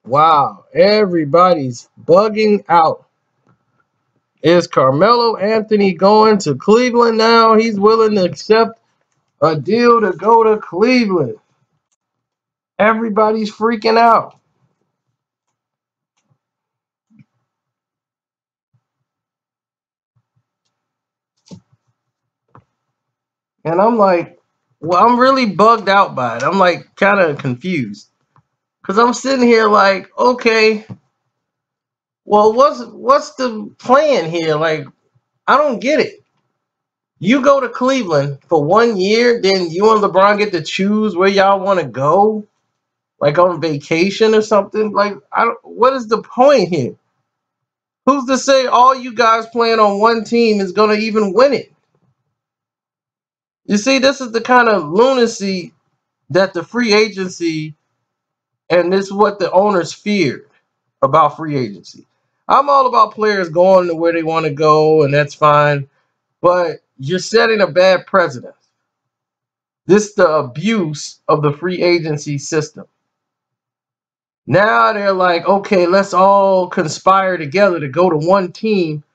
Wow, everybody's bugging out. Is Carmelo Anthony going to Cleveland now? He's willing to accept a deal to go to Cleveland. Everybody's freaking out. And I'm like, well, I'm really bugged out by it. I'm like kind of confused. Because I'm sitting here like, okay, well, what's the plan here? Like, I don't get it. You go to Cleveland for 1 year, then you and LeBron get to choose where y'all want to go, like on vacation or something. Like, I don't, what is the point here? Who's to say all you guys playing on one team is going to even win it? You see, this is the kind of lunacy that the free agency, and this is what the owners feared about free agency. I'm all about players going to where they want to go, and that's fine. But you're setting a bad precedent. This is the abuse of the free agency system. Now they're like, okay, let's all conspire together to go to one team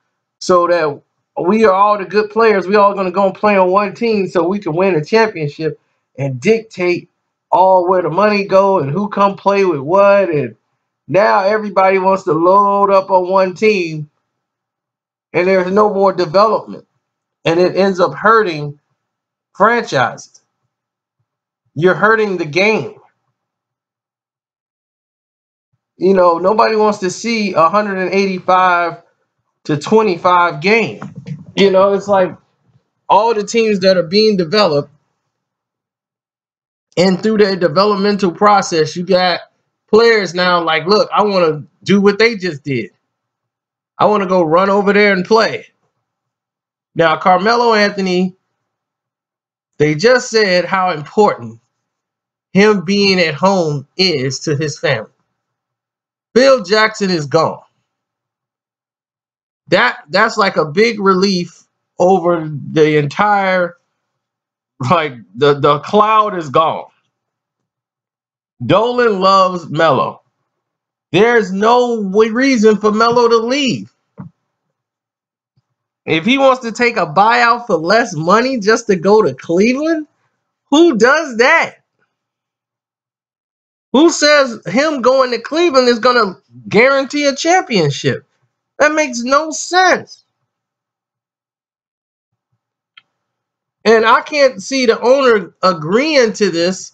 so that we are all the good players. We all going to go and play on one team so we can win a championship and dictate all where the money go and who come play with what. And now everybody wants to load up on one team and there's no more development. And it ends up hurting franchises. You're hurting the game. You know, nobody wants to see 185 to 25 game. You know, it's like all the teams that are being developed, and through their developmental process, you got players now like, look, I want to do what they just did. I want to go run over there and play. Now, Carmelo Anthony, they just said how important him being at home is to his family. Phil Jackson is gone. That's like a big relief over the entire, like the cloud is gone. Dolan loves Melo. There's no reason for Melo to leave. If he wants to take a buyout for less money just to go to Cleveland, who does that? Who says him going to Cleveland is going to guarantee a championship? That makes no sense. And I can't see the owner agreeing to this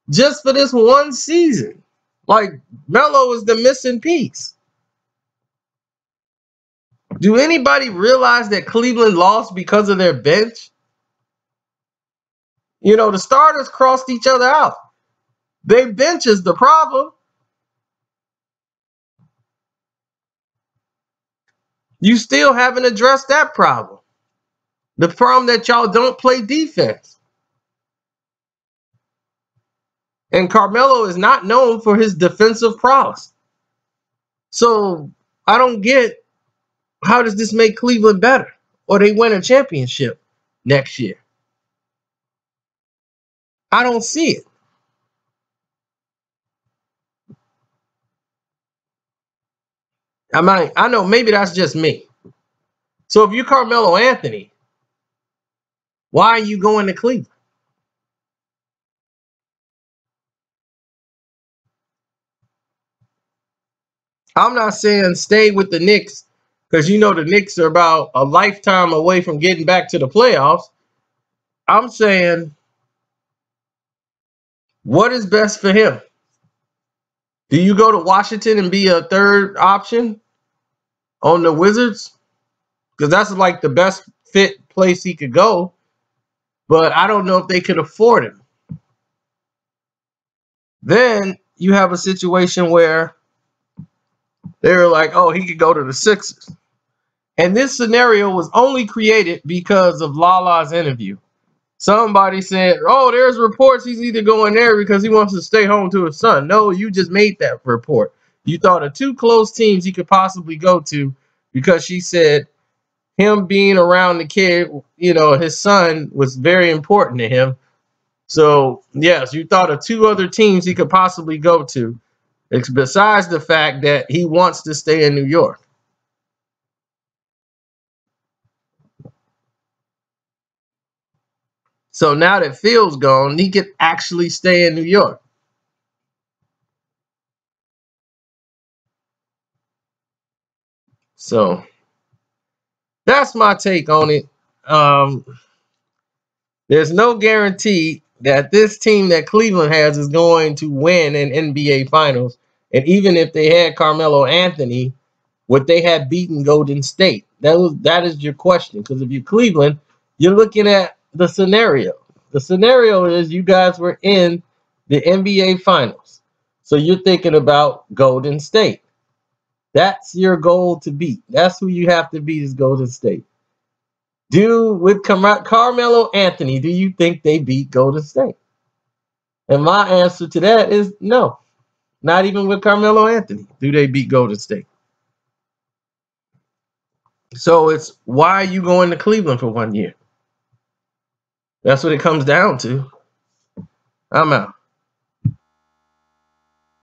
just for this one season. Like, Melo is the missing piece. Do anybody realize that Cleveland lost because of their bench? You know, the starters crossed each other out. Their bench is the problem. You still haven't addressed that problem. The problem that y'all don't play defense. And Carmelo is not known for his defensive prowess. So I don't get, how does this make Cleveland better? Or they win a championship next year? I don't see it. I know maybe that's just me. So if you're Carmelo Anthony, why are you going to Cleveland? I'm not saying stay with the Knicks because you know the Knicks are about a lifetime away from getting back to the playoffs. I'm saying what is best for him? Do you go to Washington and be a third option on the Wizards? Because that's like the best fit place he could go. But I don't know if they can afford him. Then you have a situation where they're like, oh, he could go to the Sixers. And this scenario was only created because of Lala's interview. Somebody said, oh, there's reports he's either going there because he wants to stay home to his son. No, you just made that report. You thought of two close teams he could possibly go to because she said him being around the kid, you know, his son was very important to him. So, yes, you thought of two other teams he could possibly go to. It's besides the fact that he wants to stay in New York. So now that Phil's gone, he could actually stay in New York. So that's my take on it. Um, there's no guarantee that this team that Cleveland has is going to win an NBA Finals. And even if they had Carmelo Anthony, would they have beaten Golden State? That is your question. Because if you're Cleveland, you're looking at the scenario. The scenario is you guys were in the NBA Finals. So you're thinking about Golden State. That's your goal to beat. That's who you have to beat is Golden State. With Carmelo Anthony, do you think they beat Golden State? And my answer to that is no. Not even with Carmelo Anthony do they beat Golden State. So it's why are you going to Cleveland for 1 year? That's what it comes down to. I'm out.